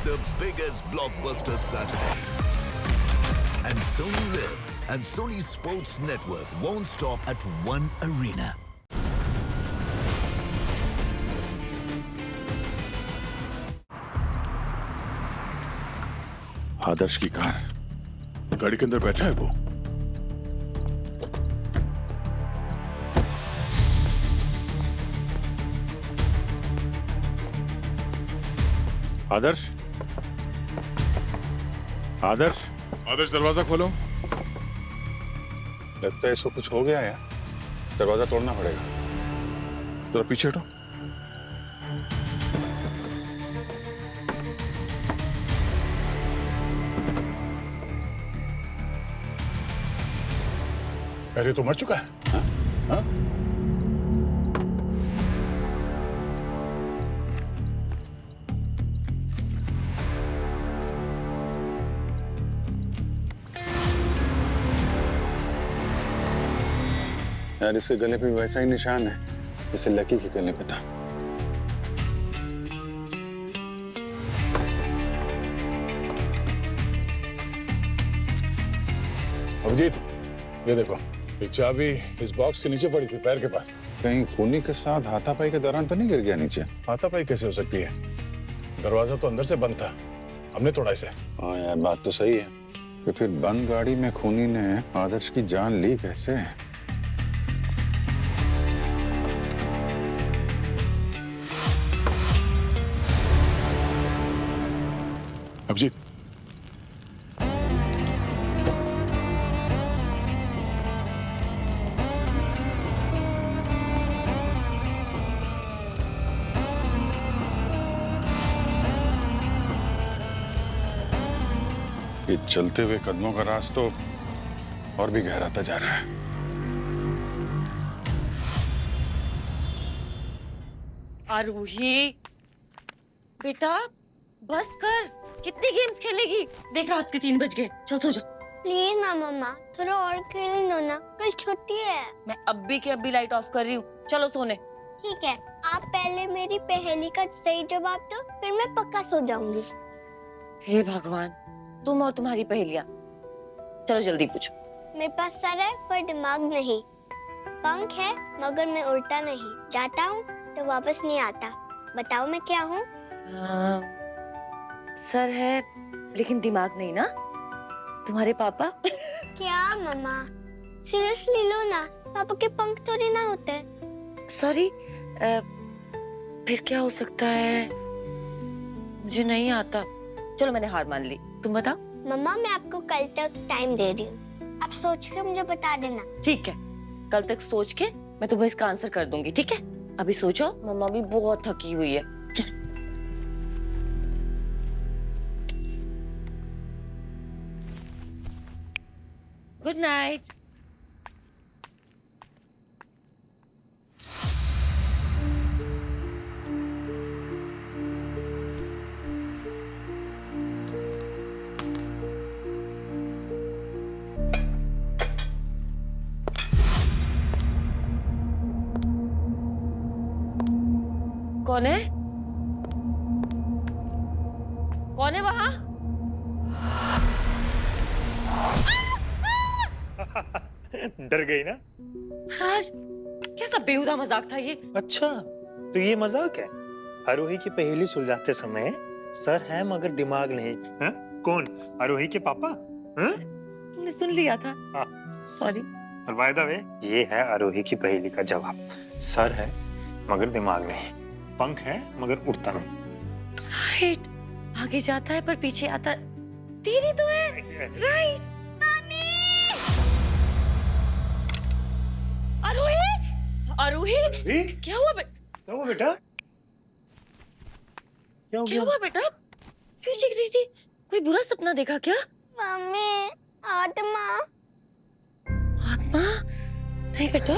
the biggest blockbuster Saturday. And Sony Live and Sony Sports Network won't stop at one arena. आदर्श की car गाड़ी के अंदर बैठा है वो। आदर्श, आदर्श, आदर्श दरवाजा खोलो। लगता है इसको कुछ हो गया है, दरवाजा तोड़ना पड़ेगा। जरा पीछे हटो। अरे तो मर चुका है। हाँ? हाँ? यार इसके गले पे वैसा ही निशान है जैसे लकी के गले पे था। अभिजीत, ये देखो, एक चाबी इस बॉक्स के नीचे पड़ी थी, पैर के पास। कहीं खूनी के साथ हाथापाई के दौरान तो नहीं गिर गया नीचे? हाथापाई कैसे हो सकती है? दरवाजा तो अंदर से बंद था, हमने तोड़ा इसे। हाँ यार, बात तो सही है कि फिर बंद गाड़ी में खूनी ने आदर्श की जान ली कैसे? अभिजीत, ये चलते हुए कदमों का राज तो और भी गहराता जा रहा है। आरूही, बेटा बस कर, कितनी गेम्स खेलेगी? देख रात के 3 बज गए, चल सो जा। प्लीज ना मम्मा, थोड़ा और खेल लो ना, कल छुट्टी है। मैं अभी के अभी लाइट ऑफ कर रही हूँ, चलो सोने। ठीक है, आप पहले मेरी पहेली का सही जवाब दो, फिर मैं पक्का सो जाऊंगी। हे भगवान, तुम और तुम्हारी पहेलियाँ। चलो जल्दी पूछो। मेरे पास सर है पर दिमाग नहीं, पंख है मगर मैं उड़ता नहीं, जाता हूँ तो वापस नहीं आता, बताओ मैं क्या हूँ? सर है लेकिन दिमाग नहीं ना, तुम्हारे पापा? क्या मम्मा, सीरियसली लो ना, पापा के पंख थोड़ी ना होते। सॉरी, फिर क्या हो सकता है? मुझे नहीं आता। चलो मैंने हार मान ली, तुम बताओ। मम्मा मैं आपको कल तक टाइम दे रही हूँ, आप सोच के मुझे बता देना। ठीक है, कल तक सोच के मैं तुम्हें इसका आंसर कर दूंगी, ठीक है? अभी सोचो, मम्मा भी बहुत थकी हुई है। चल। Good night. कौन है? कौन है वहां? डर गई ना? राज, कैसा बेहुदा मजाक था ये? अच्छा, तो ये मजाक है? आरोही की पहेली सुलझाते समय सर है मगर दिमाग नहीं। हा? कौन? आरोही के पापा? हा? तुमने सुन लिया था? सॉरी। और बाय द वे, ये है आरोही की पहेली का जवाब। सर है मगर दिमाग नहीं, पंख है मगर उड़ता नहीं। राइट, आगे जाता है पर पीछे आता। तेरी तो है। राइट। आरोही, आरोही, क्या हुआ क्या हुआ बेटा? क्या हुआ बेटा? क्यों चीख रही थी? कोई बुरा सपना देखा क्या? मम्मी, आत्मा। आत्मा? नहीं बेटा।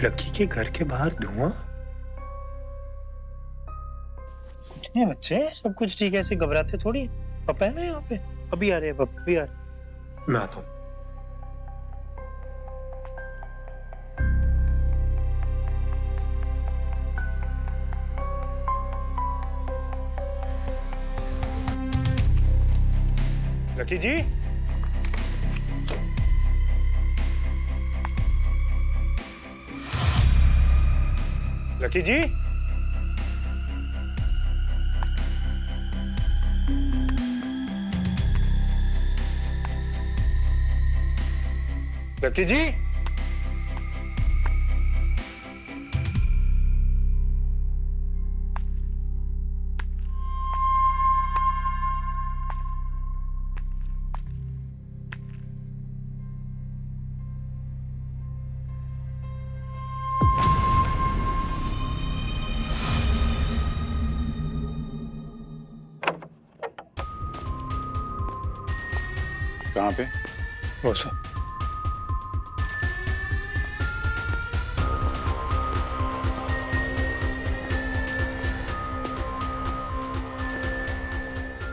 लकी के घर के बाहर धुआं? कुछ नहीं बच्चे, सब कुछ ठीक है, ऐसे घबराते थोड़ी। पापा है ना यहाँ पे, अभी आ रहे हैं, पापा अभी आ रहे। मैं आता हूँ। लकी जी, लकी जी, लकी जी, कहाँ पे? वो सर।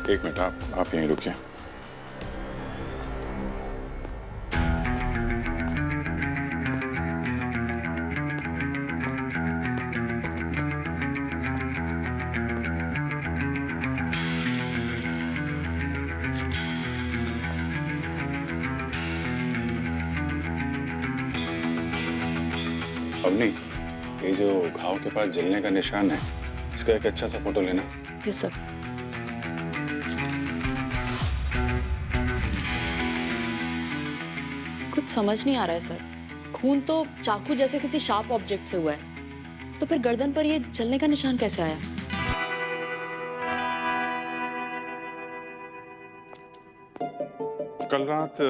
एक मिनट, आप यहीं रुकिए। अवनी, ये जो घाव के पास जलने का निशान है, इसका एक अच्छा सा फोटो लेना। Yes sir. कुछ समझ नहीं आ रहा है सर। खून तो चाकू जैसे किसी शार्प ऑब्जेक्ट से हुआ है, तो फिर गर्दन पर ये जलने का निशान कैसे आया? कल रात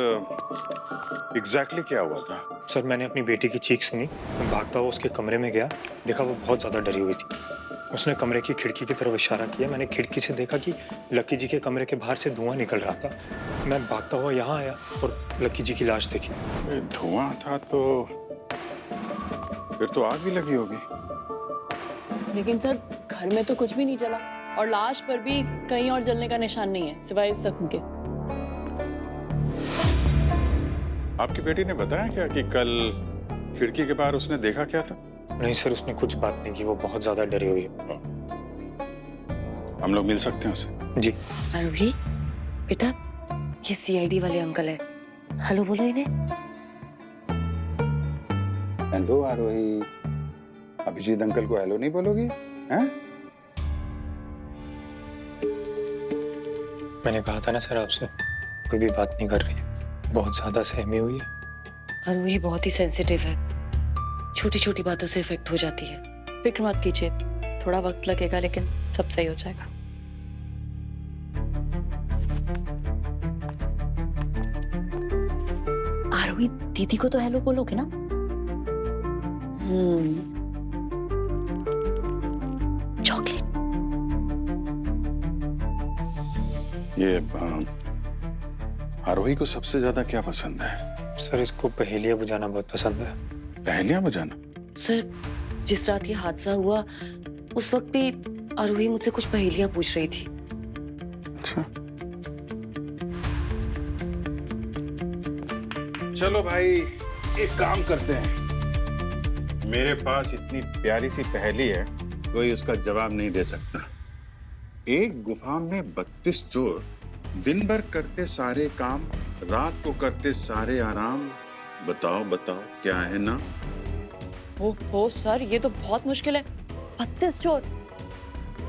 एग्जैक्टली क्या हुआ था? सर मैंने अपनी बेटी की चीख सुनी, मैं भागता हुआ उसके कमरे में गया, देखा वो बहुत ज्यादा डरी हुई थी। उसने कमरे की खिड़की की तरफ इशारा किया, मैंने खिड़की से देखा कि लकी जी के कमरे के बाहर से धुआं निकल रहा था। मैं भागता हुआ यहाँ आया और लकी जी की लाश देखी। धुआं था तो फिर तो आग भी लगी होगी। लेकिन सर घर में तो कुछ भी नहीं जला और लाश पर भी कहीं और जलने का निशान नहीं है सिवाय इस जख्म के। आपकी बेटी ने बताया क्या कि कल खिड़की के बाहर उसने देखा क्या था? नहीं सर, उसने कुछ बात नहीं की, वो बहुत ज्यादा डरी हुई है। हम लोग मिल सकते हैं उससे? जी। आरोही बेटा, ये सीआईडी वाले अंकल है, हेलो बोलो इन्हें। हेलो आरोही, अभिजीत अंकल को हेलो नहीं बोलोगी? हैं? मैंने कहा था ना सर आपसे, कोई भी बात नहीं कर रही है, बहुत ज्यादा सहमी हुई है। आरोही बहुत ही सेंसिटिव है, छोटी छोटी बातों से इफेक्ट हो जाती है। फिक्र मत कीजिए, थोड़ा वक्त लगेगा लेकिन सब सही हो जाएगा। आरोही दीदी को तो हेलो बोलोगे ना? चॉकलेट। ये आरोही को सबसे ज्यादा क्या पसंद है? सर इसको पहेलियां बुझाना बहुत पसंद है। पहेलियां बुझाना? सर जिस रात ये हादसा हुआ उस वक्त भी आरोही मुझसे कुछ पहेलियां पूछ रही थी। अच्छा। चलो भाई, एक काम करते हैं, मेरे पास इतनी प्यारी सी पहेली है, कोई उसका जवाब नहीं दे सकता। एक गुफा में 32 चोर, दिन भर करते सारे काम, रात को करते सारे आराम। बताओ बताओ क्या है ना? ओहो सर, ये तो बहुत मुश्किल है। 32 चोर,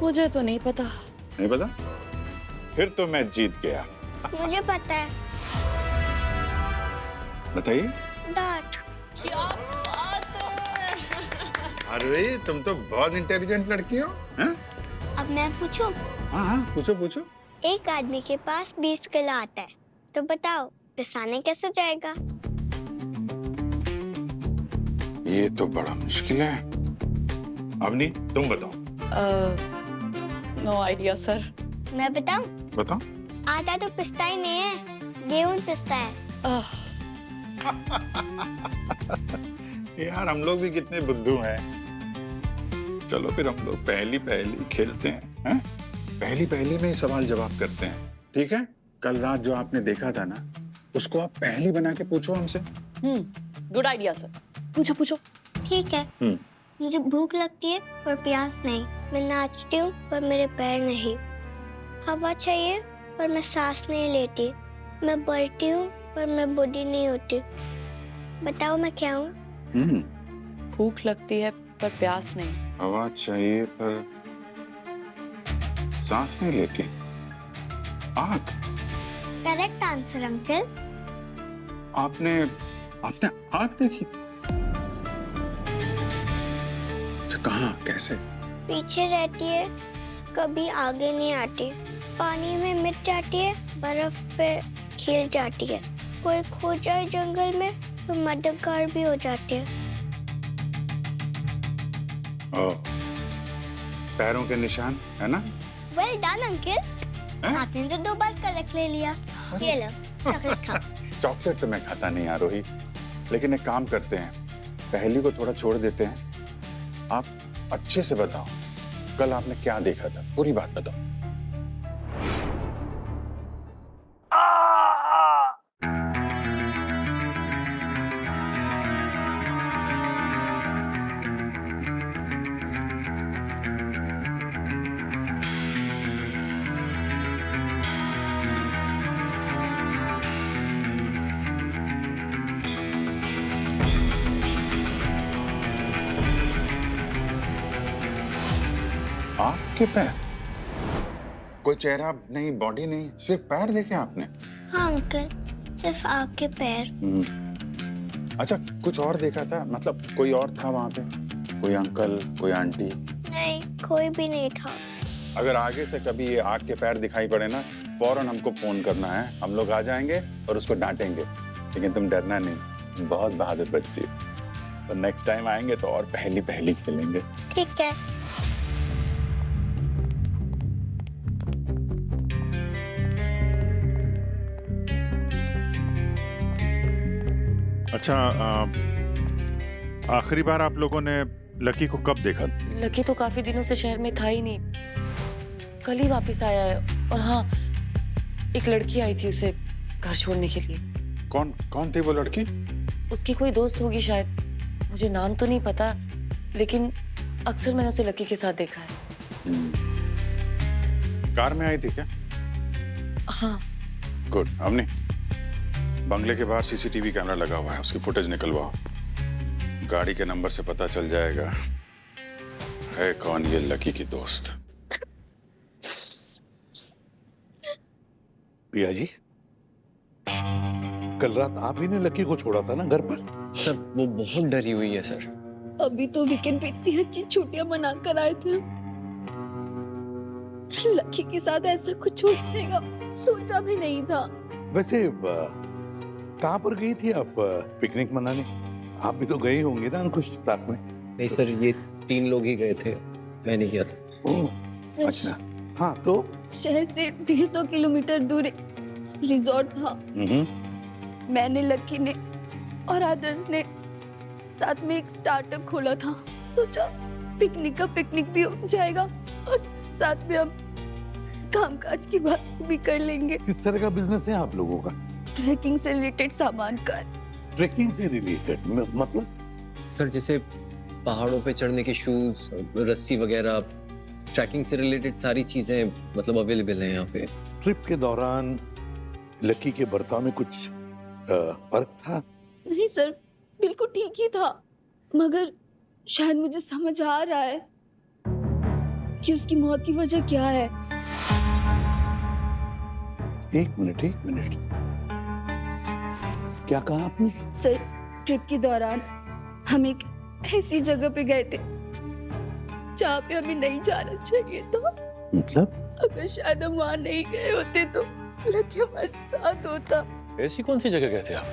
मुझे तो नहीं पता। नहीं पता? फिर तो मैं जीत गया। मुझे पता है। बताइए। दांत। क्या बात है! अरे तुम तो बहुत इंटेलिजेंट लड़की हो। हैं? अब मैं पूछूं? हाँ हाँ, पूछो पूछो। एक आदमी के पास 20 किलो आता है, तो बताओ पिसाने कैसे जाएगा? ये तो बड़ा मुश्किल है। अवनी तुम बताओ। No idea sir. मैं बताऊं? बताओ। आटा तो पिसता ही नहीं है, गेहूं पिसता है। यार हम लोग भी कितने बुद्धू हैं। चलो फिर हम लोग पहली पहली खेलते हैं, पहली पहली में ही सवाल जवाब करते हैं, ठीक है? कल रात जो आपने देखा था ना, उसको आप पहली बना के पूछो हमसे। गुड आइडिया सर, पूछो पूछो। ठीक है। मुझे भूख लगती है पर प्यास नहीं, मैं नाचती हूँ पर मेरे पैर नहीं, हवा चाहिए पर मैं सांस नहीं लेती, मैं बढ़ती हूँ पर मैं बूढ़ी नहीं होती। बताओ मैं क्या हूँ? भूख लगती है पर प्यास नहीं। आवाज चाहिए पर सांस नहीं लेती। आग। Correct answer uncle. आपने आग देखी? कहाँ, कैसे? पीछे रहती है, कभी आगे नहीं आती। पानी में मिट जाती है, बर्फ पे खिल जाती है। कोई खो जाए जंगल में तो मददगार भी हो जाती है। पैरों के निशान है ना? Well done uncle. आपने तो 2 बार करेक्ट ले लिया। ये लो चॉकलेट खाओ। चॉकलेट तो मैं खाता नहीं आरोही, लेकिन एक काम करते हैं, पहेली को थोड़ा छोड़ देते हैं। आप अच्छे से बताओ, कल आपने क्या देखा था, पूरी बात बताओ। आपके पैर? कोई चेहरा नहीं, बॉडी नहीं, सिर्फ पैर देखे आपने? हाँ अंकल, सिर्फ आपके पैर। अच्छा, कुछ और देखा था? मतलब कोई और था वहां पे? कोई अंकल, कोई आंटी? नहीं, कोई भी नहीं था। अगर आगे से कभी ये आग के पैर दिखाई पड़े ना, फौरन हमको फोन करना है, हम लोग आ जाएंगे और उसको डांटेंगे। लेकिन तुम डरना नहीं, बहुत बहादुर बच्ची। तो नेक्स्ट टाइम आएंगे तो और पहली खेलेंगे। ठीक है। अच्छा, आखिरी बार आप लोगों ने लकी को कब देखा? लकी तो काफी दिनों से शहर में था ही नहीं, कल ही वापस आया है। और हाँ, एक लड़की आई थी उसे घर छोड़ने के लिए। कौन थी वो लड़की? उसकी कोई दोस्त होगी शायद, मुझे नाम तो नहीं पता, लेकिन अक्सर मैंने उसे लकी के साथ देखा है। कार में आई थी क्या? हाँ। गुड। हमने बंगले के बाहर सीसीटीवी कैमरा लगा हुआ है, उसकी फुटेज निकलवाओ। गाड़ी के नंबर से पता चल जाएगा है कौन ये लकी की दोस्त। पिया जी, कल रात आप ही ने लकी को छोड़ा था ना घर पर? सर वो बहुत डरी हुई है सर। अभी तो वीकेंड पे इतनी अच्छी छुट्टियां मना कर आए थे, लकी के साथ ऐसा कुछ सोचने का सोचा भी नहीं था। वैसे कहाँ पर गई थी आप पिकनिक मनाने? आप भी तो गए होंगे ना अंकुश साथ में? नहीं सर, ये 3 लोग ही गए थे, मैं नहीं गया था। ओह अच्छा। हाँ तो शहर से 150 किलोमीटर दूर एक रिजॉर्ट था। मैंने, लकी ने और आदर्श ने साथ में एक स्टार्टअप खोला था। सोचा पिकनिक का पिकनिक भी हो जाएगा और साथ में हम कामकाज की बात भी कर लेंगे। किस तरह का बिजनेस है आप लोगों का? ट्रैकिंग से रिलेटेड सामान का। ट्रैकिंग से रिलेटेड मतलब? सर जैसे पहाड़ों पे चढ़ने के शूज, रस्सी वगैरह, ट्रैकिंग से रिलेटेड सारी चीजें मतलब अवेलेबल हैं यहाँ पे। ट्रिप के दौरान लकी के बर्ताव में कुछ फर्क था? नहीं सर, बिल्कुल ठीक ही था, मगर शायद मुझे समझ आ रहा है कि उसकी मौत की वजह क्या है। एक मिनट, क्या कहा आपने? सर, ट्रिप के दौरान हम एक ऐसी जगह पे गए थे जहाँ पे हमें नहीं जाना चाहिए था। मतलब? अगर शायद हम वहाँ नहीं गए होते तो लकी हमारे साथ होता। ऐसी कौन सी जगह गए थे आप?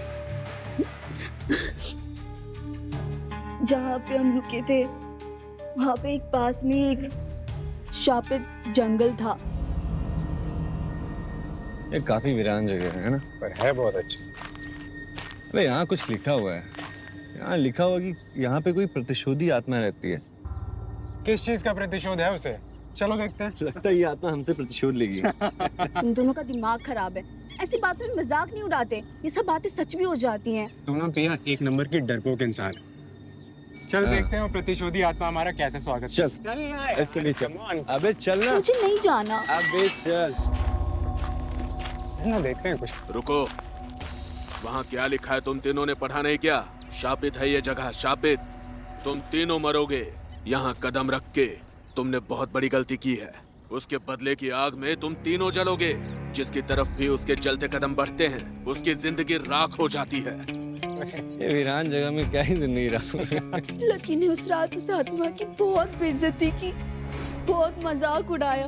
जहाँ पे हम रुके थे वहाँ पे एक पास में एक शापित जंगल था। ये काफी वीरान जगह है ना, पर है बहुत अच्छी। अरे यहाँ कुछ लिखा हुआ है, यहाँ लिखा हुआ कि यहाँ पे कोई प्रतिशोधी आत्मा रहती है। किस चीज का प्रतिशोध है उसे? चलो देखते हैं। लगता है ये आत्मा हमसे प्रतिशोध लेगी। तुम दोनों का दिमाग खराब है, ऐसी बातों में मजाक नहीं उड़ाते, ये सब बातें सच भी हो जाती हैं। तुम ना पिया एक नंबर की डरपोक इंसान है। चल देखते हैं वो प्रतिशोधी आत्मा हमारा कैसे स्वागत। चल इसके लिए चल। अबे चल ना। मुझे नहीं जाना। अबे चल। ना देखते हैं कुछ। रुको, वहाँ क्या लिखा है तुम तीनों ने पढ़ा नहीं क्या? शापित है ये जगह, शापित। तुम तीनों मरोगे यहाँ कदम रख के। तुमने बहुत बड़ी गलती की है। उसके बदले की आग में तुम तीनों जलोगे। जिसकी तरफ भी उसके चलते कदम बढ़ते हैं उसकी जिंदगी राख हो जाती है। ये वीरान जगह में क्या ही जिंदगी रहा। लकी ने उस रात उस आत्मा की बहुत बेइज्जती की, बहुत मजाक उड़ाया।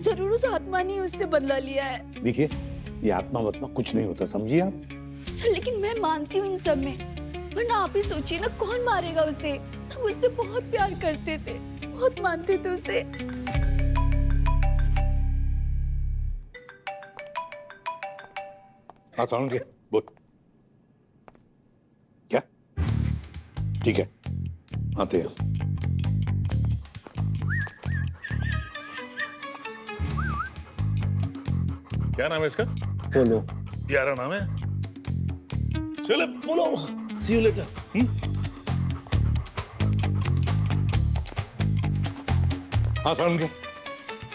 जरूर उस आत्मा ने उससे बदला लिया है। देखिए, ये आत्मा वत्मा कुछ नहीं होता, समझिए आप। सर लेकिन मैं मानती हूँ इन सब में, वरना आप ही सोचिए ना, कौन मारेगा उसे? सब उससे बहुत प्यार करते थे, बहुत मानते थे उसे। हाँ समझ गया, बोल। क्या? ठीक है, आते हैं। क्या नाम है इसका? बोलो। प्यारा नाम है। चलो बोलो, सी यू लेटर। हाँ समझ गया।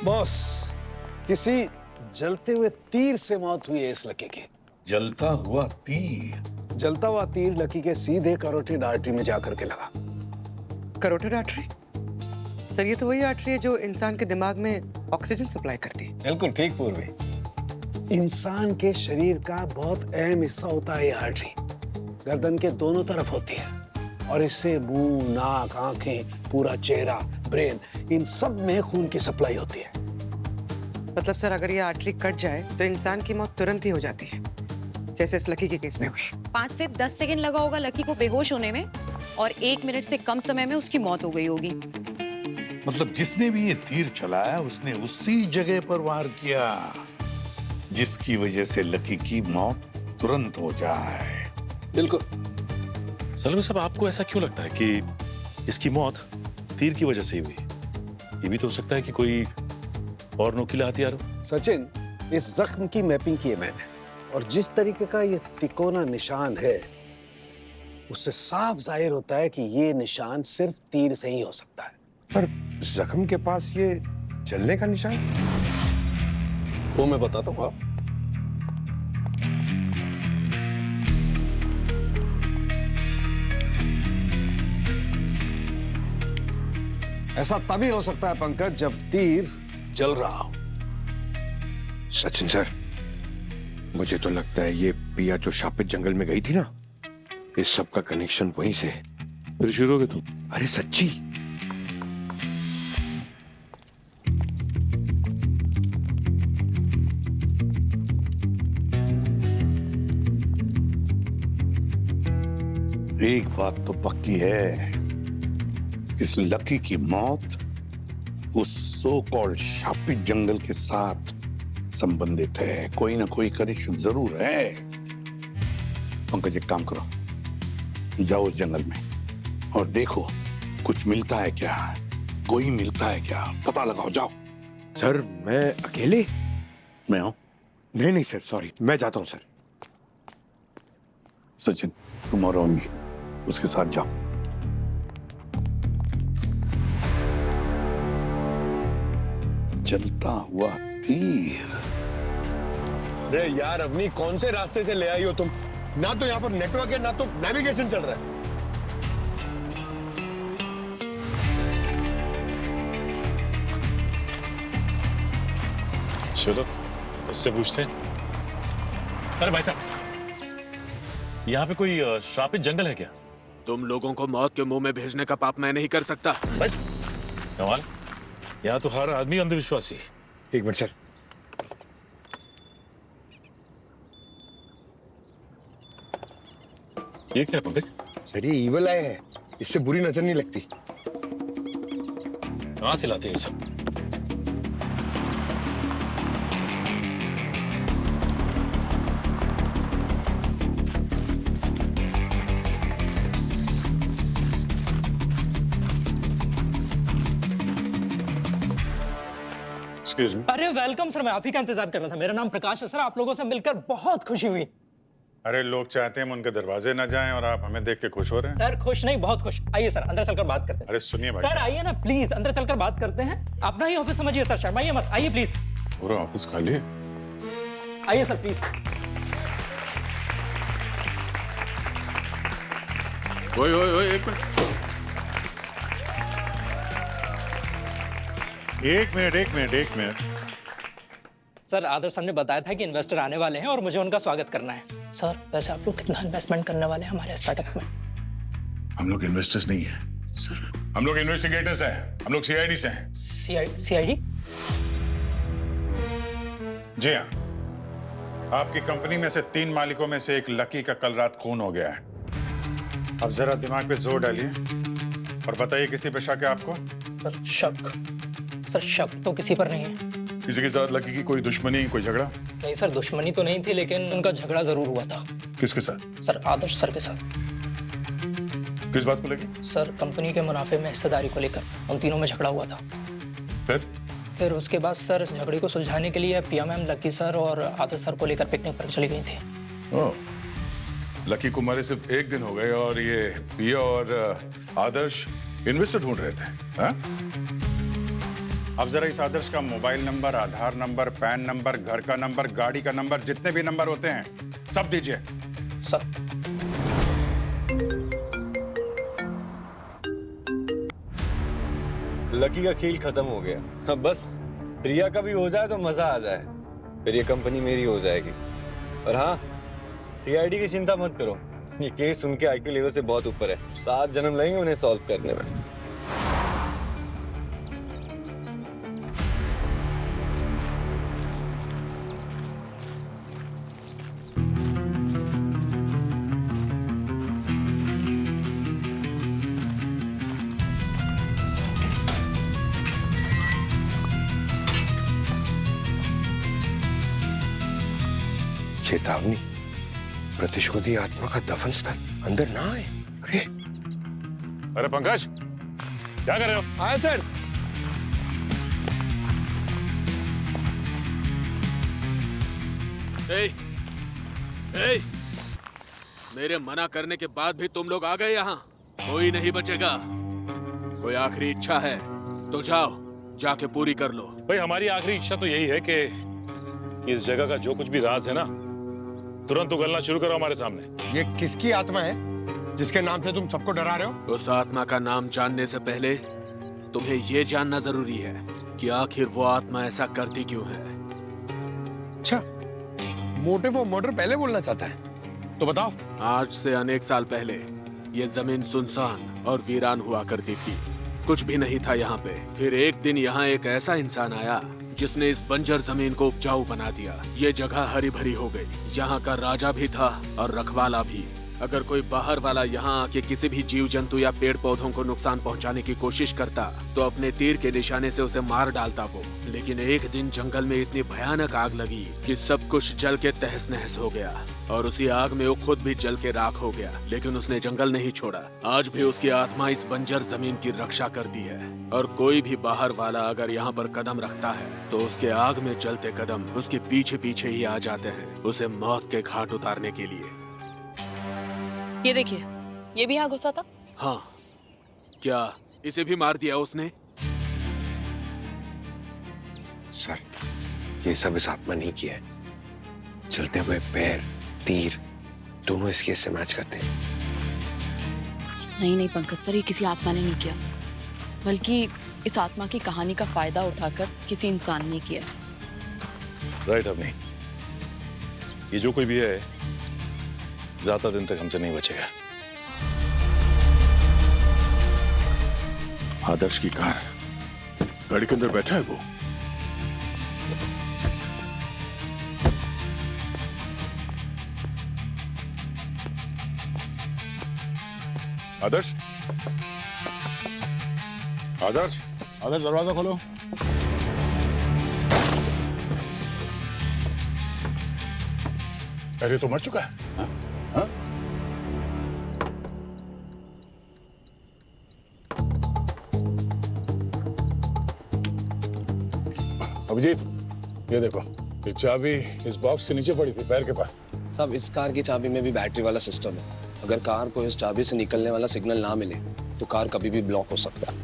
बॉस, किसी जलते हुए तीर से मौत हुई है इस लकी की। जलता हुआ तीर? जलता हुआ तीर लकी के सीधे करोटिड आर्टरी में जाकर के लगा। Carotid artery? सर ये तो वही आर्टरी है जो इंसान के दिमाग में ऑक्सीजन सप्लाई करती है। बिल्कुल ठीक पूर्वी। इंसान के शरीर का बहुत अहम हिस्सा होता है ये आर्टरी। गर्दन के दोनों तरफ होती है और इससे मुंह, नाक, आंखें, पूरा चेहरा, ब्रेन, इन सब में खून की सप्लाई होती है। मतलब सर अगर ये आर्टरी कट जाए तो इंसान की मौत तुरंत ही हो जाती है, जैसे इस लकी के केस में हुई। 5 से 10 सेकंड लगा होगा लकी को बेहोश होने में और 1 मिनट से कम समय में उसकी मौत हो गई होगी। मतलब जिसने भी ये तीर चलाया उसने उसी जगह पर वार किया जिसकी वजह से लकी की मौत तुरंत हो जाए। बिल्कुल। सलम साहब, आपको ऐसा क्यों लगता है कि इसकी मौत तीर की वजह से ही हुई? ये भी तो हो सकता है कि कोई और नुकीला हथियार हो। सचिन, इस जख्म की मैपिंग की है मैंने और जिस तरीके का ये तिकोना निशान है उससे साफ जाहिर होता है कि ये निशान सिर्फ तीर से ही हो सकता है। पर जख्म के पास ये जलने का निशान? वो मैं बताता हूँ आप। ऐसा तभी हो सकता है पंकज जब तीर जल रहा हो। सचिन सर, मुझे तो लगता है ये पिया जो शापित जंगल में गई थी ना, इस सब का कनेक्शन वहीं से। फिर शुरू हो गए तुम? अरे सच्ची। एक बात तो पक्की है, इस लकी की मौत उस सो कॉल्ड शापित जंगल के साथ संबंधित है। कोई ना कोई कनेक्शन जरूर है। पंकज, एक काम करो, जाओ उस जंगल में और देखो कुछ मिलता है क्या, कोई मिलता है क्या, पता लगाओ, जाओ। सर मैं अकेले? मैं हूं। नहीं नहीं सर, सॉरी, मैं जाता हूं सर। सचिन, तुम और ओमी उसके साथ जाओ। जलता हुआ तीर। अरे यार अवनी, कौन से रास्ते से ले आई हो तुम? ना तो यहाँ पर नेटवर्क है ना तो नेविगेशन चल रहा है। चलो इससे पूछते हैं। अरे भाई साहब, यहाँ पे कोई श्रापित जंगल है क्या? तुम लोगों को मौत के मुंह में भेजने का पाप मैं नहीं कर सकता। भाई कमाल, यहाँ तो हर आदमी अंधविश्वासी है। एक मिनट सर। ये क्या पंकज? सर ये ईवल आए हैं, इससे बुरी नजर नहीं लगती। कहाँ से लाते हैं ये सब? अरे वेलकम सर, मैं आप ही का इंतजार कर रहा था। मेरा नाम प्रकाश है सर, आप लोगों से मिलकर बहुत खुशी हुई। अरे लोग चाहते हैं हम उनके दरवाजे ना जाएं और आप हमें देख के खुश हो रहे हैं। सर खुश नहीं, बहुत खुश। आइए सर अंदर चलकर बात करते हैं। अरे सुनिए भाई सर, आइए ना प्लीज, अंदर चलकर बात करते हैं। अपना ही ऑफिस समझिए सर, शर्माइए मत, आइए प्लीज। पूरा ऑफिस खाली है। आइए सर प्लीज। ओए एक मिनट। सर आदर्श सर ने बताया था कि इन्वेस्टर आने वाले हैं और मुझे उनका स्वागत करना है। सर वैसे आप लोग कितना इन्वेस्टमेंट करने वाले हैं हमारे स्टार्टअप में? हम लोग इन्वेस्टर्स नहीं हैं सर। हम लोग इन्वेस्टिगेटर्स हैं, हम लोग सीआईडी से हैं। सीआईडी? जी हाँ, आपकी कंपनी में से 3 मालिकों में से एक लकी का कल रात खून हो गया है। अब जरा दिमाग पे जोर डालिए और बताइए किसी पे शक है आपको? सर शक तो किसी पर नहीं है। किसी के साथ लकी की कोई दुश्मनी, कोई झगड़ा? नहीं सर, दुश्मनी तो नहीं थी, लेकिन उनका झगड़ा जरूर हुआ था। किसके साथ? सर आदर्श सर के साथ। किस बात को लेकर? सर कंपनी के मुनाफे में हिस्सेदारी को लेकर उन तीनों में झगड़ा हुआ था। फिर उसके बाद सर इस झगड़े को सुलझाने के लिए पिया मैम लकी सर और आदर्श सर को लेकर पिकनिक पर चली गई थी। ओह, लकी को मरे सिर्फ 1 दिन हो गए और ये पिया और आदर्श इन्वेस्टर ढूंढ रहे थे। हाँ? अब जरा इस आदर्श का मोबाइल नंबर, आधार नंबर, पैन नंबर, घर का नंबर, गाड़ी का नंबर, जितने भी नंबर होते हैं सब दीजिए। सर लकी का खेल खत्म हो गया। अब बस प्रिया का भी हो जाए तो मजा आ जाए, फिर ये कंपनी मेरी हो जाएगी। और हाँ, सीआईडी की चिंता मत करो, ये केस उनके आईक्यू लेवल से बहुत ऊपर है। 7 जन्म लगेंगे उन्हें सॉल्व करने में। चेतावनी, प्रतिशोधी आत्मा का दफन स्थल, अंदर ना आए। अरे पंकज, क्या कर रहे हो? हाँ सर। मेरे मना करने के बाद भी तुम लोग आ गए यहाँ। कोई नहीं बचेगा। कोई आखिरी इच्छा है तो जाओ, जाके पूरी कर लो। भाई हमारी आखिरी इच्छा तो यही है कि इस जगह का जो कुछ भी राज है ना, तुरंत उगलना शुरू करो हमारे सामने। ये किसकी आत्मा है जिसके नाम से तुम सबको डरा रहे हो? उस आत्मा का नाम जानने से पहले तुम्हें ये जानना जरूरी है कि आखिर वो आत्मा ऐसा करती क्यों है। अच्छा, मोटिव ऑफ मर्डर पहले बोलना चाहता है तो बताओ। आज से अनेक साल पहले ये जमीन सुनसान और वीरान हुआ करती थी। कुछ भी नहीं था यहाँ पे। फिर एक दिन यहाँ एक ऐसा इंसान आया जिसने इस बंजर जमीन को उपजाऊ बना दिया। ये जगह हरी भरी हो गई। यहाँ का राजा भी था और रखवाला भी। अगर कोई बाहर वाला यहाँ आके किसी भी जीव जंतु या पेड़ पौधों को नुकसान पहुँचाने की कोशिश करता तो अपने तीर के निशाने से उसे मार डालता वो। लेकिन एक दिन जंगल में इतनी भयानक आग लगी कि सब कुछ जल के तहस नहस हो गया और उसी आग में वो खुद भी जल के राख हो गया। लेकिन उसने जंगल नहीं छोड़ा। आज भी उसकी आत्मा इस बंजर जमीन की रक्षा करती है और कोई भी बाहर वाला अगर यहाँ पर कदम रखता है तो उसके आग में जलते कदम उसके पीछे पीछे ही आ जाते हैं, उसे मौत के घाट उतारने के लिए। ये देखिए, ये भी यहाँ घुसा था। हाँ, क्या इसे भी मार दिया उसने? सर, ये सब इस आत्मा नहीं किया है। चलते हुए पैर, तीर दोनों इस केस से मैच करते हैं। नहीं पंकज सर, ये किसी आत्मा ने नहीं किया, बल्कि इस आत्मा की कहानी का फायदा उठाकर किसी इंसान ने किया। राइट अवनी, ये जो कोई भी है ज्यादा दिन तक हमसे नहीं बचेगा। आदर्श की कार गाड़ी के अंदर बैठा है वो। आदर्श, आदर्श, आदर्श दरवाजा खोलो। अरे तो मर चुका है। हाँ? अभिजीत, ये देखो, ये चाबी इस बॉक्स के नीचे पड़ी थी, पैर के पास। साहब, इस कार की चाबी में भी बैटरी वाला सिस्टम है। अगर कार को इस चाबी से निकलने वाला सिग्नल ना मिले तो कार कभी भी ब्लॉक हो सकता है।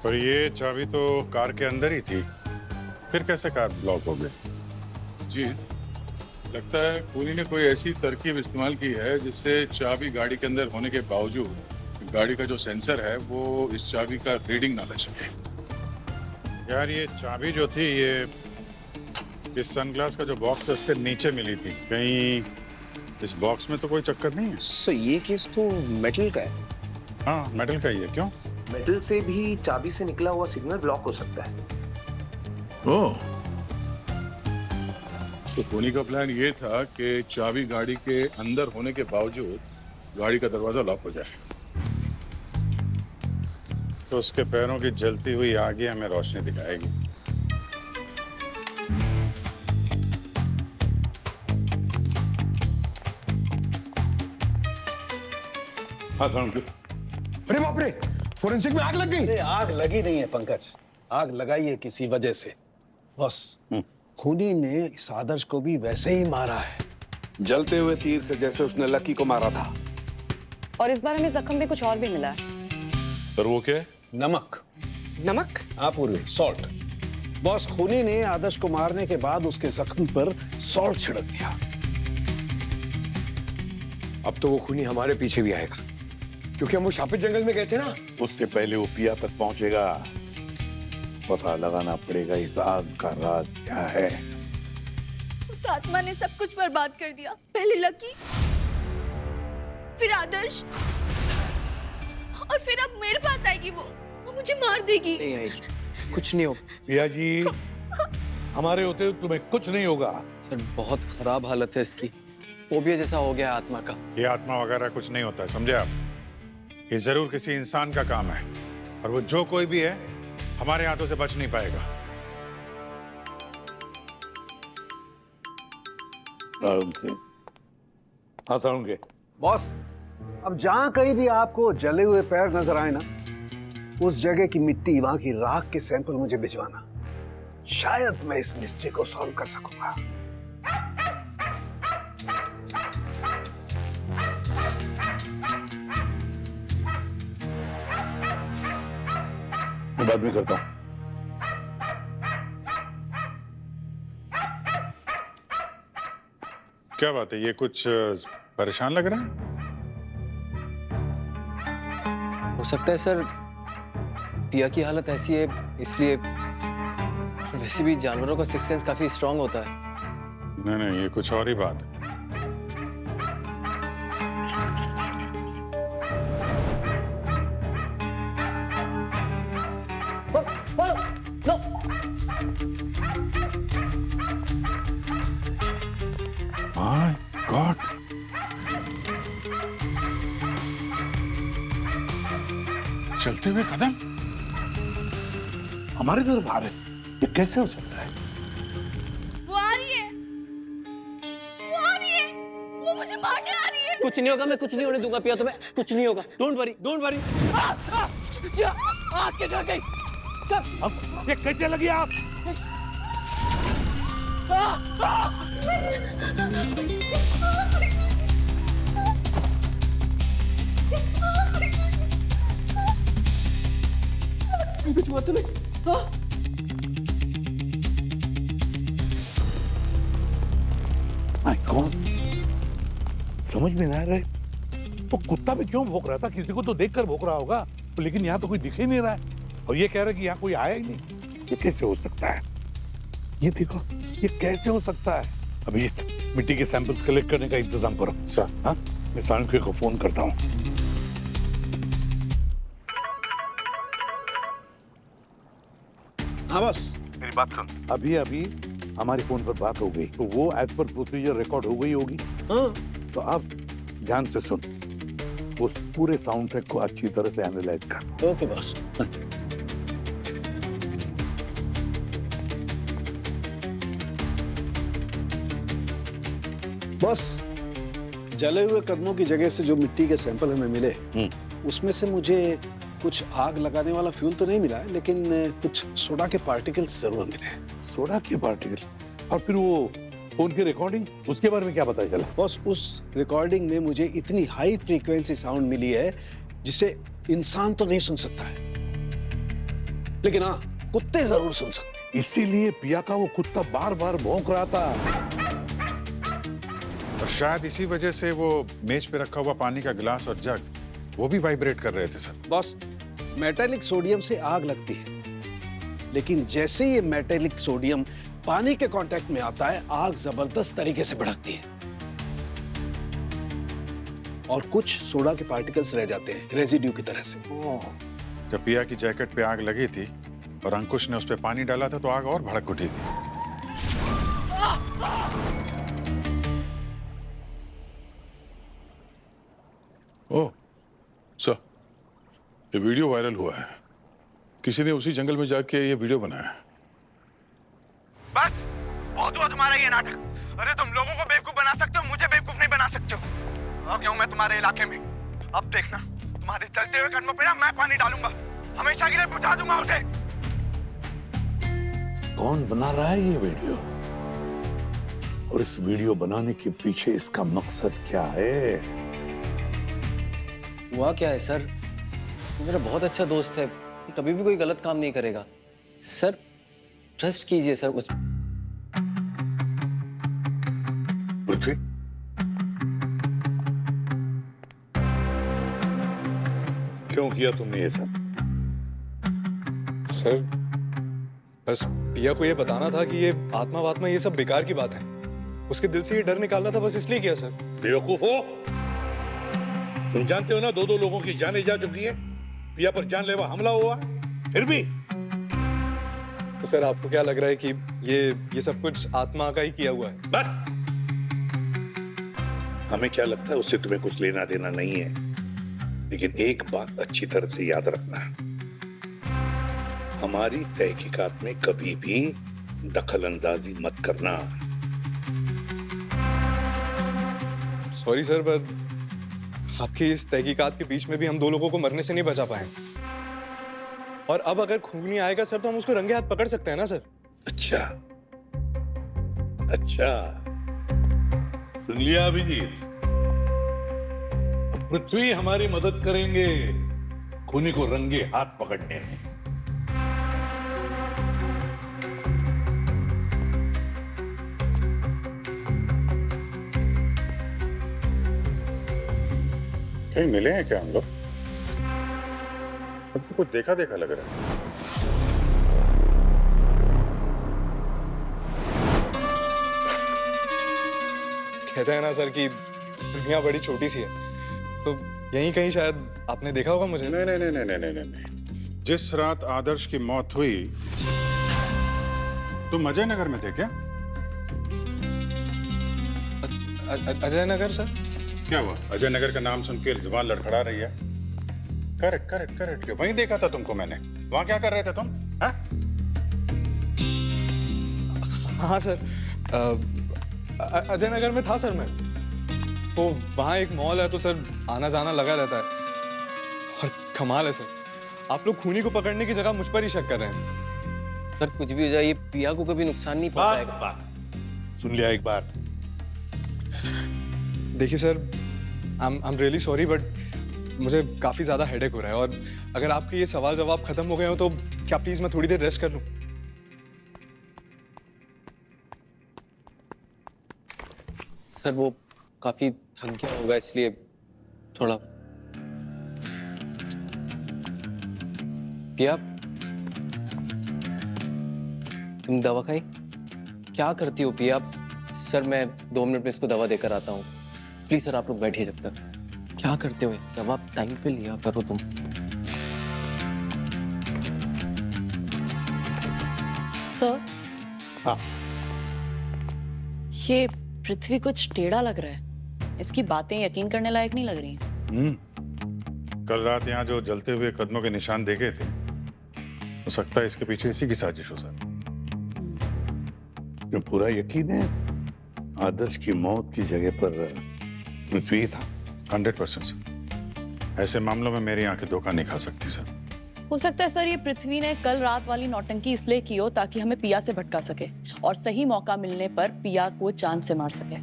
पर ये चाबी तो कार के अंदर ही थी, फिर कैसे कार ब्लॉक हो गई? जी, लगता है खूनी ने कोई ऐसी तरकीब इस्तेमाल की है जिससे चाबी गाड़ी के अंदर होने के बावजूद गाड़ी का जो सेंसर है वो इस चाबी का रीडिंग ना ले सके। यार ये चाबी जो थी ये इस सनग्लास का जो बॉक्स है उसके नीचे मिली थी, कहीं इस बॉक्स में तो कोई चक्कर नहीं है? सो ये केस तो मेटल का है। हाँ मेटल का ही है। क्यों? मेटल से भी चाबी से निकला हुआ सिग्नल ब्लॉक हो सकता है। ओह, तो खूनी का प्लान ये था कि चाबी गाड़ी के अंदर होने के बावजूद गाड़ी का दरवाजा लॉक हो जाए, तो उसके पैरों की जलती हुई आग हमें रोशनी दिखाएगी। अरे बाप रे, फोरेंसिक में आग लग गई। आग लगी नहीं है पंकज, आग लगाई है किसी वजह से। बस खूनी ने इस आदर्श को भी वैसे ही मारा है, जलते हुए तीर से, जैसे उसने लकी को मारा था। और इस बार हमें जख्म में कुछ और भी मिला है। पर वो क्या है? नमक। नमक? हाँ पूर्वी, सॉल्ट। बॉस, खूनी ने आदर्श को मारने के बाद उसके जख्म पर सॉल्ट छिड़क दिया। अब तो वो खूनी हमारे पीछे भी आएगा, क्योंकि हम वो शापित जंगल में गए थे ना। उससे पहले वो पिया तक पहुंचेगा। पता लगाना पड़ेगा इस आग का राज क्या है। उस आत्मा ने सब कुछ बर्बाद कर दिया। पहले लकी, फिर आदर्श, और फिर अब मेरे पास आएगी वो मुझे मार देगी। नहीं आएगी, कुछ नहीं होगा। पिया जी, हमारे होते तुम्हें कुछ नहीं होगा। सर बहुत खराब हालत है इसकी, फोबिया जैसा हो गया आत्मा का। ये आत्मा वगैरह कुछ नहीं होता है, समझे आप? ये जरूर किसी इंसान का काम है, और वो जो कोई भी है हमारे हाथों से बच नहीं पाएगा। बॉस, अब जहां कहीं भी आपको जले हुए पैर नजर आए ना, उस जगह की मिट्टी, वहां की राख के सैंपल मुझे भिजवाना। शायद मैं इस मिस्ट्री को सॉल्व कर सकूंगा। मैं बाद में करता हूं। क्या बात है, ये कुछ परेशान लग रहा है? हो सकता है सर पिया की हालत ऐसी है इसलिए। वैसे भी जानवरों का सिक्स सेंस काफी स्ट्रांग होता है। नहीं नहीं, ये कुछ और ही बात है। My God! चलते हुए कदम हमारी तरफ आ रहे, ये कैसे हो सकता है? वो आ रही है, वो आ रही है, वो मुझे मारने आ रही है। कुछ नहीं होगा, मैं कुछ नहीं होने दूंगा पिया तुम्हें, कुछ नहीं होगा। Don't worry, don't worry. आग कैसे आ गई? सर ये कैसे लगी आप? कुछ बात नहीं। कौन? समझ में ना आ रहे। वो कुत्ता भी क्यों भौंक रहा था? किसी को तो देखकर भौंक रहा होगा, लेकिन यहाँ तो कोई दिख ही नहीं रहा है। और ये कह रहा है कि यहाँ कोई आया ही नहीं। ये कैसे हो सकता है? ये देखो, ये कैसे हो सकता है? अभी मिट्टी के सैंपल्स कलेक्ट करने का इंतजाम करो। सर, हाँ, मैं सानके को फोन करता हूँ। हाँ बस, मेरी बात सुन। अभी अभी हमारी फोन पर बात हो गई, तो वो एज पर प्रोसीजर रिकॉर्ड हो गई होगी। हाँ, तो अब ध्यान से सुन, उस पूरे साउंड ट्रैक को अच्छी तरह से एनालाइज कर। Okay boss. बॉस, जले हुए कदमों की जगह से जो मिट्टी के सैंपल हमें मिले, उसमें से मुझे कुछ आग लगाने वाला फ्यूल तो नहीं मिला है, लेकिन कुछ सोडा के पार्टिकल्स जरूर मिले। सोडा के पार्टिकल? और फिर वो फोन की रिकॉर्डिंग, उसके बारे में क्या पता चला? बॉस, उस रिकॉर्डिंग में मुझे इतनी हाई फ्रीक्वेंसी साउंड मिली है जिसे इंसान तो नहीं सुन सकता है, लेकिन हाँ, कुत्ते जरूर सुन सकते हैं। इसीलिए पिया का वो कुत्ता बार बार भौंक रहा था। और शायद इसी वजह से वो मेज पे रखा हुआ पानी का गिलास और जग वो भी वाइब्रेट कर रहे थे सर। बॉस, मेटेलिक सोडियम से आग लगती है, लेकिन जैसे ये मेटेलिक सोडियम पानी के कांटेक्ट में आता है, आग जबरदस्त तरीके से भड़कती है और कुछ सोडा के पार्टिकल्स रह जाते हैं रेजिड्यू की तरह से। जब पिया की जैकेट पे आग लगी थी और अंकुश ने उस पे पानी डाला था तो आग और भड़क उठी थी। ओह सर, ये वीडियो वायरल हुआ है। किसी ने उसी जंगल में जाके ये वीडियो बनाया। बस बहुत हुआ तुम्हारा ये नाटक। अरे तुम लोगों को बेवकूफ बना सकते हो, मुझे बेवकूफ नहीं बना सकते हो। और क्यों मैं तुम्हारे इलाके में, अब देखना तुम्हारे चलते हुए कदमों पे ना मैं पानी डालूंगा, हमेशा के लिए बुझा दूंगा उसे। कौन बना रहा है ये वीडियो और इस वीडियो बनाने के पीछे इसका मकसद क्या है? हुआ क्या है सर, मेरा बहुत अच्छा दोस्त है, कभी भी कोई गलत काम नहीं करेगा। सर ट्रस्ट कीजिए सर मुझ। पृथ्वी, क्यों किया तुमने ये सब? सर बस पिया को ये बताना था कि ये आत्मा वात्मा ये सब बेकार की बात है। उसके दिल से ये डर निकालना था, बस इसलिए किया सर। बेवकूफ हो, तुम जानते हो ना 2-2 लोगों की जानें जा चुकी है, पिया पर जानलेवा हमला हुआ, फिर भी। तो सर आपको क्या लग रहा है कि ये सब कुछ आत्मा का ही किया हुआ है? बस हमें क्या लगता है उससे तुम्हें कुछ लेना देना नहीं है, लेकिन एक बात अच्छी तरह से याद रखना, हमारी तहकीकात में कभी भी दखल अंदाजी मत करना। सॉरी सर, पर आपकी इस तहकीकात के बीच में भी हम 2 लोगों को मरने से नहीं बचा पाए। और अब अगर खूनी आएगा सर तो हम उसको रंगे हाथ पकड़ सकते हैं ना सर? अच्छा अच्छा, सुन लिया अभिजीत? पृथ्वी हमारी मदद करेंगे खूनी को रंगे हाथ पकड़ने में। कहीं मिले हैं क्या हम लोग? अब तो कुछ देखा देखा लग रहा है। कहते हैं ना सर कि दुनिया बड़ी छोटी सी है, तो यहीं कहीं शायद आपने देखा होगा मुझे। नहीं नहीं नहीं नहीं नहीं नहीं, जिस रात आदर्श की मौत हुई तुम अजय नगर में थे क्या? अजय नगर सर? क्या हुआ? अजय नगर का नाम सुन के जुबान लड़खड़ा रही है। करेक्ट करेक्ट करेक्ट, वहीं देखा था तुमको मैंने। वहां क्या कर रहे थे तुम? हाँ सर, अजय नगर में था सर मैं। तो वहाँ एक मॉल है तो सर आना जाना लगा रहता है। और कमाल है सर, आप लोग खूनी को पकड़ने की जगह मुझ पर ही शक कर रहे हैं। सर कुछ भी हो जाए, ये पिया को कभी नुकसान नहीं पहुंचाएगा। सुन लिया एक बार? देखिए sir, I am really sorry, but मुझे काफी ज्यादा हेडेक हो रहा है। और अगर आपके ये सवाल जवाब खत्म हो गए हो तो क्या प्लीज मैं थोड़ी देर रेस्ट कर लूं? सर वो काफी थक गया होगा इसलिए थोड़ा। पिया तुम दवा खाई? क्या करती हो पिया? सर मैं 2 मिनट में इसको दवा देकर आता हूँ। प्लीज सर आप लोग बैठिए जब तक। क्या करते हो? दवा टाइम पे लिया करो तुम। सर हाँ, ये पृथ्वी कुछ टेढ़ा लग रहा है। इसकी बातें यकीन करने लायक नहीं लग रही हैं। कल रात यहाँ जो जलते हुए कदमों के निशान देखे थे, हो सकता है इसके पीछे इसी की साजिश हो सर। जो पूरा यकीन है आदर्श की मौत की जगह पर पृथ्वी था? 100% सर। ऐसे मामलों में मेरी आंखें धोखा नहीं खा सकती सर। हो सकता है सर ये पृथ्वी ने कल रात वाली नौटंकी इसलिए की हो ताकि हमें पिया से भटका सके और सही मौका मिलने पर पिया को जान से मार सके।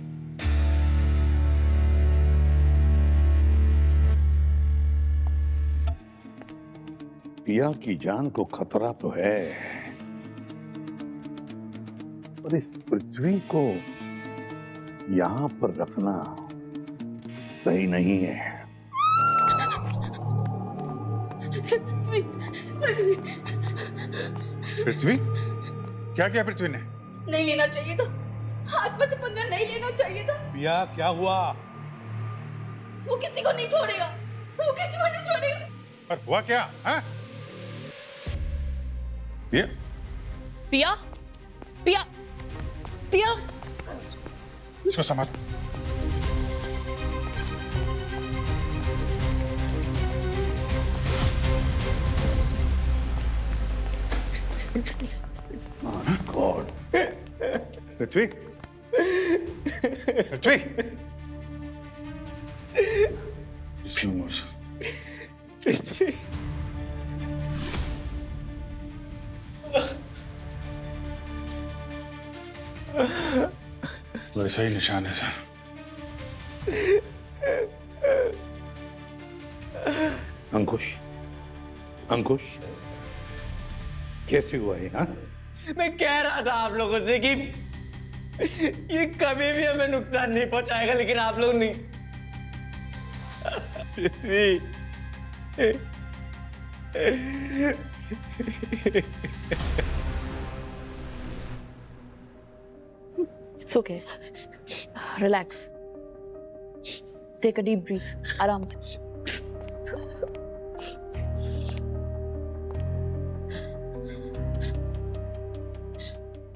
पिया की जान को खतरा तो है, पर इस पृथ्वी को यहाँ पर रखना सही नहीं है। पृथ्वी? क्या किया पृथ्वी ने? नहीं लेना चाहिए था, हाथ में से पंगा नहीं लेना चाहिए था। पिया, क्या हुआ? वो किसी को नहीं छोड़ेगा, वो किसी को नहीं छोड़ेगा। पर हुआ क्या? हाँ? पिया? पिया, पिया, पिया। इसको समझ। गॉड। पृथ्वी? पृथ्वी? पृथ्वी। वैसा ही निशान है सर। अंकुश, अंकुश, कैसे हुआ ये? हाँ? मैं कह रहा था आप लोगों से कि ये कभी भी हमें नुकसान नहीं पहुंचाएगा, लेकिन आप लोग नहीं। पृथ्वी, It's okay. Relax. Take a deep breath. आराम से.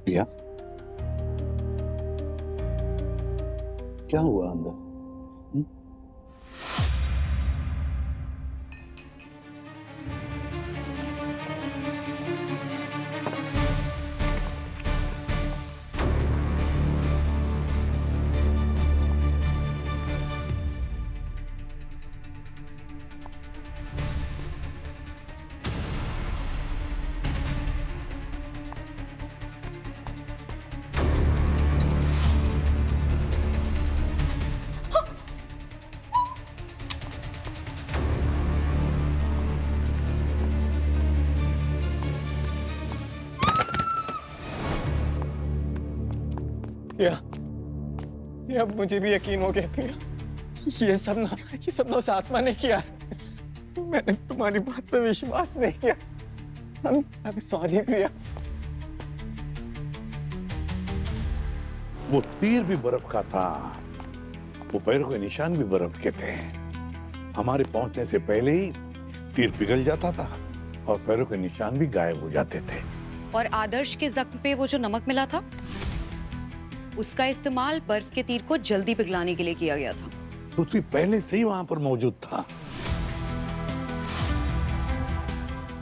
पिया, क्या हुआ अंदर? या मुझे भी यकीन हो गया पिया, ये सब ना उस आत्मा ने किया है। मैंने तुम्हारी बात पे विश्वास नहीं किया। I'm sorry प्रिया। वो तीर भी बर्फ का था, वो पैरों के निशान भी बर्फ के थे। हमारे पहुंचने से पहले ही तीर पिघल जाता था और पैरों के निशान भी गायब हो जाते थे। और आदर्श के जख्म पे वो जो नमक मिला था, उसका इस्तेमाल बर्फ के तीर को जल्दी पिघलाने के लिए किया गया था। पृथ्वी पहले से ही वहां पर मौजूद था।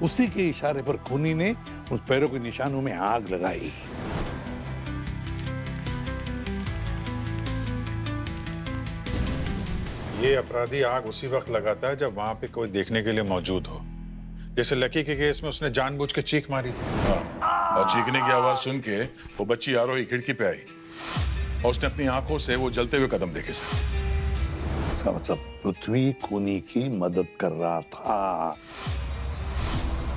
उसी के इशारे पर खूनी ने उस पैरों के निशानों में आग लगाई। ये अपराधी आग उसी वक्त लगाता है जब वहां पे कोई देखने के लिए मौजूद हो। जैसे लकी के केस में उसने जानबूझ के चीख मारी। हाँ, और चीखने की आवाज सुन के वो बच्ची आरोही खिड़की पे आई और उसने अपनी आंखों से वो जलते हुए कदम देखे सर। इसका मतलब पृथ्वी खूनी की मदद कर रहा था।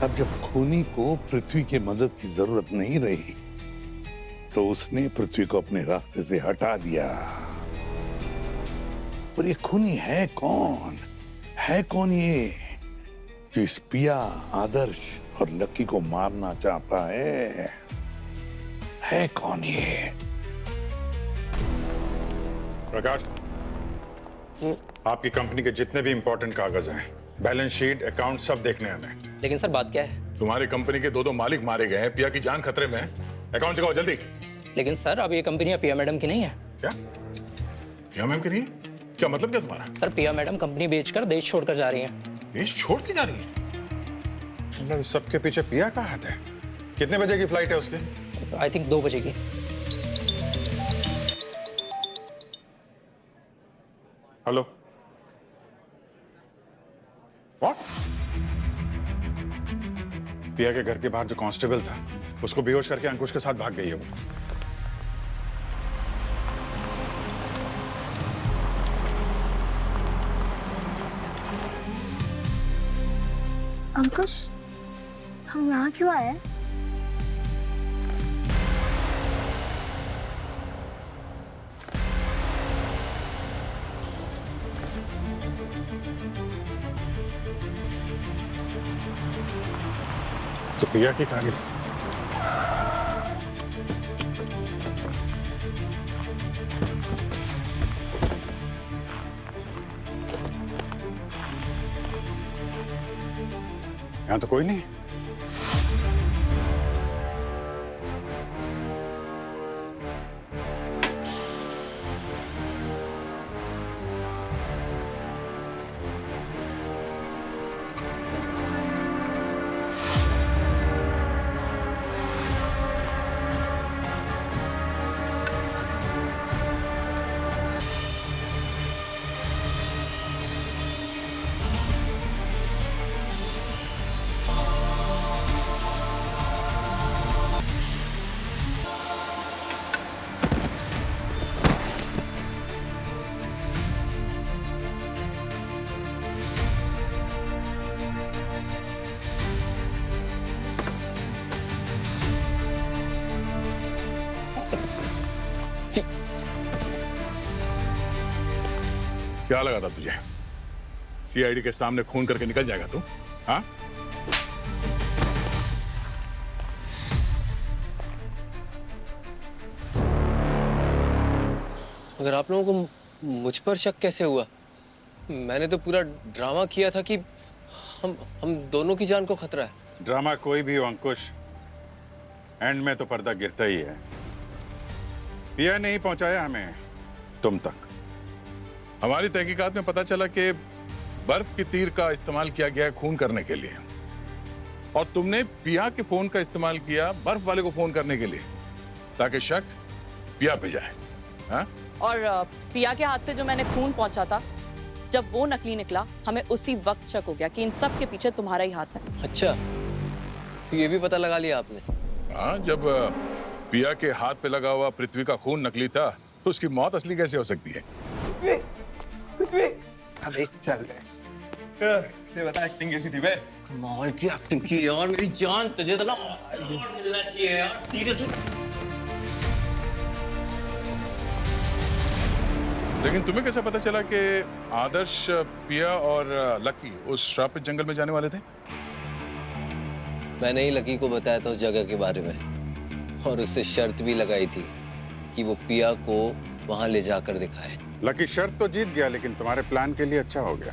अब जब खूनी को पृथ्वी की मदद की जरूरत नहीं रही तो उसने पृथ्वी को अपने रास्ते से हटा दिया। पर ये खूनी है कौन? है कौन ये जो इस पिया, आदर्श और लकी को मारना चाहता है? है कौन ये? प्रकाश, आपकी कंपनी के जितने भी इंपॉर्टेंट कागज हैं, बैलेंस शीट, अकाउंट, सब देखने आने। लेकिन सर बात क्या है? तुम्हारी कंपनी के दो मालिक मारे गए हैं, पिया की जान खतरे में है। अकाउंट दिखाओ जल्दी। लेकिन सर अब ये कंपनी पिया मैडम की नहीं है। क्या? पिया मैम की नहीं? क्या मतलब क्या तुम्हारा? सर पिया मैडम कंपनी बेचकर देश छोड़कर जा रही हैं। देश छोड़ के जा रही है? मतलब सबके पीछे पिया का हाथ है। कितने बजे की फ्लाइट है उसकी? आई थिंक 2 बजे की। Hello, what? पिया के घर के बाहर जो कांस्टेबल था उसको बेहोश करके अंकुश के साथ भाग गई है वो। अंकुश, हम यहाँ क्यों आए? तो प्रिया की कहानी यहाँ तो कोई नहीं। क्या लगा था तुझे? सीआईडी के सामने खून करके निकल जाएगा तू? हाँ? मगर आप लोगों को मुझ पर शक कैसे हुआ? मैंने तो पूरा ड्रामा किया था कि हम दोनों की जान को खतरा है। ड्रामा कोई भी हो अंकुश, एंड में तो पर्दा गिरता ही है। पिया नहीं पहुंचाया हमें तुम तक। हमारी तहकीकात में पता चला कि बर्फ की तीर का इस्तेमाल किया गया है खून करने के लिए, और तुमने पिया के फोन का इस्तेमाल किया बर्फ वाले को फोन करने के लिए, ताकि शक पिया पे जाए। हाँ? और पिया के हाथ से जो मैंने खून पहुंचा था, जब वो नकली निकला, हमें उसी वक्त शक हो गया कि इन सब के पीछे तुम्हारा ही हाथ है। अच्छा, तो ये भी पता लगा लिया आपने? हाँ, जब पिया के हाथ पे लगा हुआ पृथ्वी का खून नकली था, तो उसकी मौत असली कैसे हो सकती है? अबे चल ये बता एक्टिंग कैसी थी बे? कमाल की एक्टिंग की यार, मेरी जान तुझे तो ना ऑस्कर मिलना चाहिए यार, सीरियसली। लेकिन तुम्हें कैसे पता चला कि आदर्श, पिया और लकी उस श्रापित जंगल में जाने वाले थे? मैंने ही लकी को बताया था उस जगह के बारे में, और उससे शर्त भी लगाई थी कि वो पिया को वहां ले जाकर दिखाए। लकी शर्त तो जीत गया, लेकिन तुम्हारे प्लान के लिए अच्छा हो गया,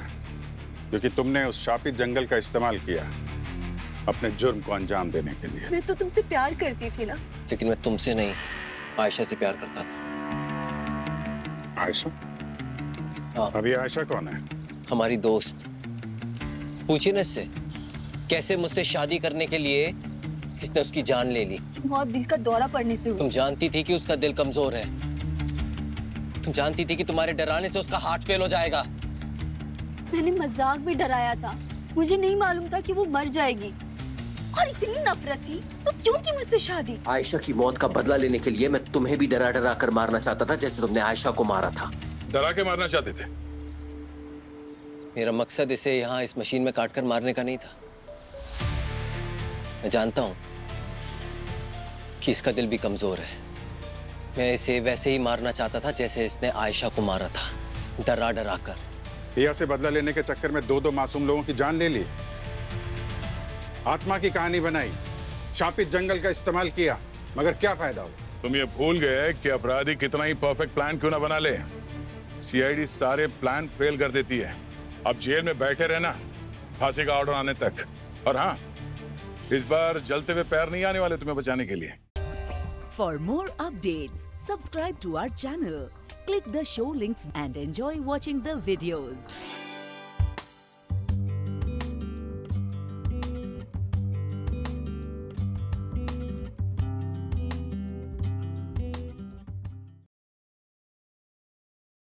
क्योंकि तुमने उस शापित जंगल का इस्तेमाल किया अपने जुर्म को अंजाम देने के लिए। मैं तो तुमसे प्यार करती थी ना। लेकिन मैं तुमसे नहीं, आयशा से प्यार करता था। आयशा? हाँ। अभी आयशा कौन है? हमारी दोस्त। पूछिए ना इससे, कैसे मुझसे शादी करने के लिए इसने उसकी जान ले ली। मौत दिल का दौरा पड़ने से हुई। तुम जानती थी कि उसका दिल कमजोर है, तुम जानती थी कि तुम्हारे डराने से उसका हार्ट फेल हो जाएगा। मैंने मजाक में डराया था, मुझे नहीं मालूम था कि वो मर जाएगी। और इतनी नफरत थी तो क्यों की मुझसे शादी? आयशा की मौत का बदला लेने के लिए मैं तुम्हें भी डरा डरा कर मारना चाहता था, जैसे तुमने आयशा को मारा था। डरा के मारना चाहते थे? मेरा मकसद इसे यहाँ इस मशीन में काटकर मारने का नहीं था। मैं जानता हूँ कि इसका दिल भी कमजोर है। मैं इसे वैसे ही मारना चाहता था जैसे इसने आयशा को मारा था, डरा डरा कर। पिया से बदला लेने के चक्कर में दो मासूम लोगों की जान ले ली, आत्मा की कहानी बनाई, शापित जंगल का इस्तेमाल किया, मगर क्या फायदा हो? तुम ये भूल गए कि अपराधी कितना ही परफेक्ट प्लान क्यों ना बना ले, सीआईडी सारे प्लान फेल कर देती है। अब जेल में बैठे रहना फांसी का ऑर्डर आने तक। और हाँ, इस बार जलते हुए पैर नहीं आने वाले तुम्हें बचाने के लिए। For more updates, subscribe to our channel, click the show links and enjoy watching the videos.